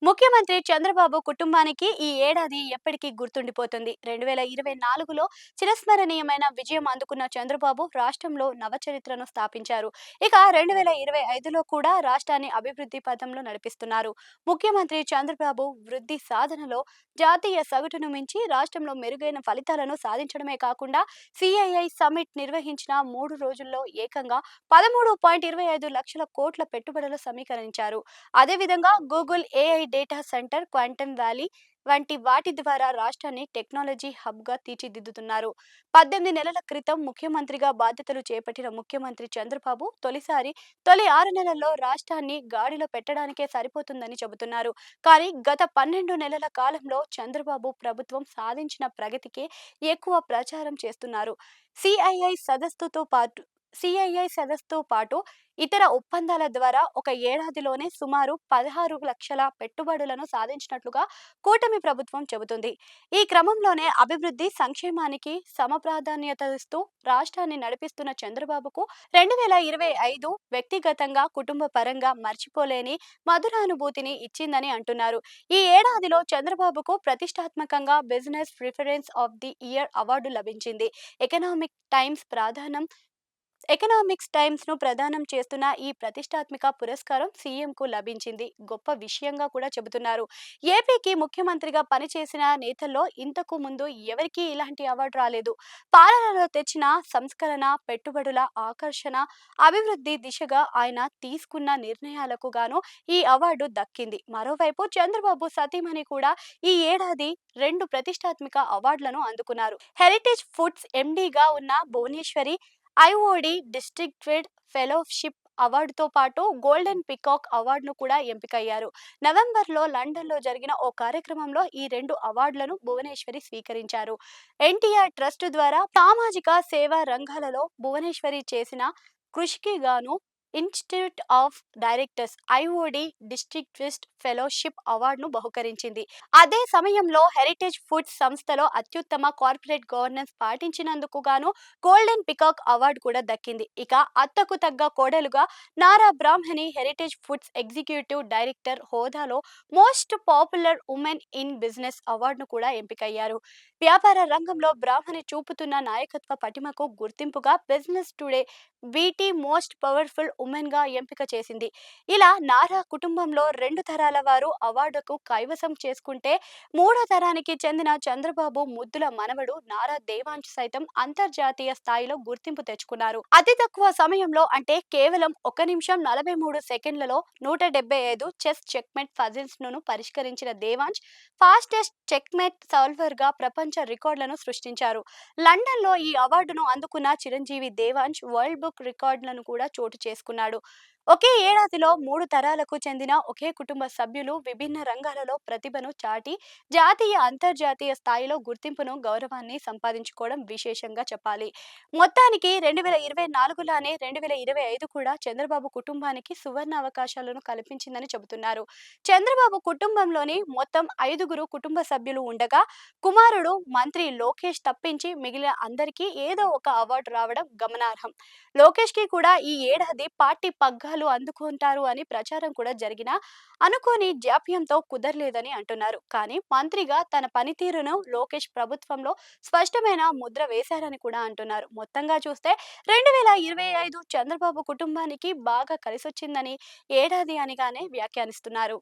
ముఖ్యమంత్రి చంద్రబాబు కుటుంబానికి ఈ ఏడాది ఎప్పటికీ గుర్తుండిపోతుంది. 2024లో చిరస్మరణీయమైన విజయం అందుకున్న చంద్రబాబు రాష్ట్రంలో నవచరిత్రను స్థాపించారు. ఇక 2025లో కూడా రాష్ట్రాన్ని అభివృద్ధి పథంలో నడిపిస్తున్నారు. ముఖ్యమంత్రి చంద్రబాబు వృద్ధి సాధనలో జాతీయ సగటును మించి రాష్ట్రంలో మెరుగైన ఫలితాలను సాధించడమే కాకుండా సిఐఐ సమ్మిట్ నిర్వహించిన 3 రోజుల్లో ఏకంగా 13.25 లక్షల కోట్ల పెట్టుబడులు సమీకరించారు. అదేవిధంగా Google AI data centre, quantum valley వంటి వాటి ద్వారా రాష్ట్రాన్ని టెక్నాలజీ హబ్గా తీర్చిదిద్దుతున్నారు. 18 నెలల క్రితం ముఖ్యమంత్రిగా బాధ్యతలు చేపట్టిన ముఖ్యమంత్రి చంద్రబాబు తొలి 6 నెలల్లో రాష్ట్రాన్ని గాడిలో పెట్టడానికే సరిపోతుందని చెబుతున్నారు. కానీ గత 12 నెలల కాలంలో చంద్రబాబు ప్రభుత్వం సాధించిన ప్రగతికే ఎక్కువ ప్రచారం చేస్తున్నారు. సిఐఐ సదస్సుతో పాటు సిఐఐ సదస్సుతో పాటు ఇతర ఒప్పందాల ద్వారా ఒక ఏడాదిలోనే సుమారు 16 లక్షల పెట్టుబడులను సాధించినట్లుగా కూటమి ప్రభుత్వం చెబుతుంది. ఈ క్రమంలోనే అభివృద్ధి సంక్షేమానికి సమప్రాధాన్యత ఇస్తూ రాష్ట్రాన్ని నడిపిస్తున్న చంద్రబాబుకు 2025 వ్యక్తిగతంగా కుటుంబ పరంగా మర్చిపోలేని మధురానుభూతిని ఇచ్చిందని అంటున్నారు. ఈ ఏడాదిలో చంద్రబాబుకు ప్రతిష్టాత్మకంగా business reference of the year award లభించింది. ఎకనామిక్స్ టైమ్స్ను ప్రదానం చేస్తున్న ఈ ప్రతిష్టాత్మక పురస్కారం సీఎంకు లభించింది గొప్ప విషయంగా కూడా చెబుతున్నారు. ఏపీకి ముఖ్యమంత్రిగా పనిచేసిన నేతల్లో ఇంతకు ముందు ఎవరికీ ఇలాంటి అవార్డు రాలేదు. పాలనలో తెచ్చిన సంస్కరణ, పెట్టుబడుల ఆకర్షణ, అభివృద్ధి దిశగా ఆయన తీసుకున్న నిర్ణయాలకు గాను ఈ అవార్డు దక్కింది. మరోవైపు చంద్రబాబు సతీమణి కూడా ఈ ఏడాది 2 ప్రతిష్టాత్మక అవార్డులను అందుకున్నారు. హెరిటేజ్ ఫుడ్స్ ఎండీగా ఉన్న భువనేశ్వరి ఐఓడి డిస్టింగ్విష్డ్ ఫెలోషిప్ అవార్డుతో పాటు గోల్డెన్ పికాక్ అవార్డును కూడా ఎంపికయ్యారు. నవంబర్లో లండన్లో జరిగిన ఓ కార్యక్రమంలో ఈ 2 అవార్డులను భువనేశ్వరి స్వీకరించారు. ఎన్టీఆర్ ట్రస్ట్ ద్వారా సామాజిక సేవా రంగాలలో భువనేశ్వరి చేసిన కృషికి గాను institute of directors IOD distinguished fellowship అవార్డును బహుకరించింది. అదే సమయంలో హెరిటేజ్ ఫుడ్స్ సంస్థలో అత్యుత్తమ కార్పొరేట్ గవర్నెన్స్ పాటించినందుకు గాను గోల్డెన్ పికాక్ అవార్డు కూడా దక్కింది. ఇక అత్తకు తగ్గ కోడలుగా నారా బ్రాహ్మణి హెరిటేజ్ ఫుడ్స్ ఎగ్జిక్యూటివ్ డైరెక్టర్ హోదాలో most popular women in business అవార్డును కూడా ఎంపికయ్యారు. వ్యాపార రంగంలో బ్రాహ్మణి చూపుతున్న నాయకత్వ పటిమకు గుర్తింపుగా business today BT most powerful women గా ఎంపిక చేసింది. ఇలా నారా కుటుంబంలో 2 తరాల వారు అవార్డుకు కైవసం చేసుకుంటే, 3వ తరానికి చెందిన చంద్రబాబు ముద్దుల మనవడు నారా దేవాంశ్ సైతం అంతర్జాతీయ స్థాయిలో గుర్తింపు తెచ్చుకున్నారు. అతి తక్కువ సమయంలో అంటే కేవలం 1 నిమిషం 43 సెకండ్లలో 175 చెస్ చెక్మేట్ పజిల్స్ ను పరిష్కరించిన దేవాంశ్ ఫాస్టెస్ట్ చెక్మేట్ సాల్వర్ గా ప్రపంచ రికార్డులను సృష్టించారు. లండన్ లో ఈ అవార్డును అందుకున్న చిరంజీవి దేవాంశ్ వరల్డ్ బుక్ రికార్డులను కూడా చోటు చేసుకున్నాడు. ఒకే ఏడాదిలో 3 తరాలకు చెందిన ఒకే కుటుంబ సభ్యులు విభిన్న రంగాలలో ప్రతిభను చాటి జాతీయ, అంతర్జాతీయ స్థాయిలో గుర్తింపును, గౌరవాన్ని సంపాదించుకోవడం విశేషంగా చెప్పాలి. మొత్తానికి 2024 లానే 2025 కూడా చంద్రబాబు కుటుంబానికి సువర్ణ అవకాశాలను కల్పించిందని చెబుతున్నారు. చంద్రబాబు కుటుంబంలోని మొత్తం 5గురు కుటుంబ సభ్యులు ఉండగా కుమారుడు మంత్రి లోకేష్ తప్పించి మిగిలిన అందరికీ ఏదో ఒక అవార్డు రావడం గమనార్హం. లోకేష్ కి కూడా ఈ ఏడాది పార్టీ పగ్గాలు అందుకుంటారు అని ప్రచారం కూడా జరిగినా అనుకోని జాప్యంతో కుదరలేదని అంటున్నారు. కానీ మంత్రిగా తన పనితీరును లోకేష్ ప్రభుత్వంలో స్పష్టమైన ముద్ర వేశారని కూడా అంటున్నారు. మొత్తంగా చూస్తే 2025 చంద్రబాబు కుటుంబానికి బాగా కలిసొచ్చిందని ఏడాది అనిగానే వ్యాఖ్యానిస్తున్నారు.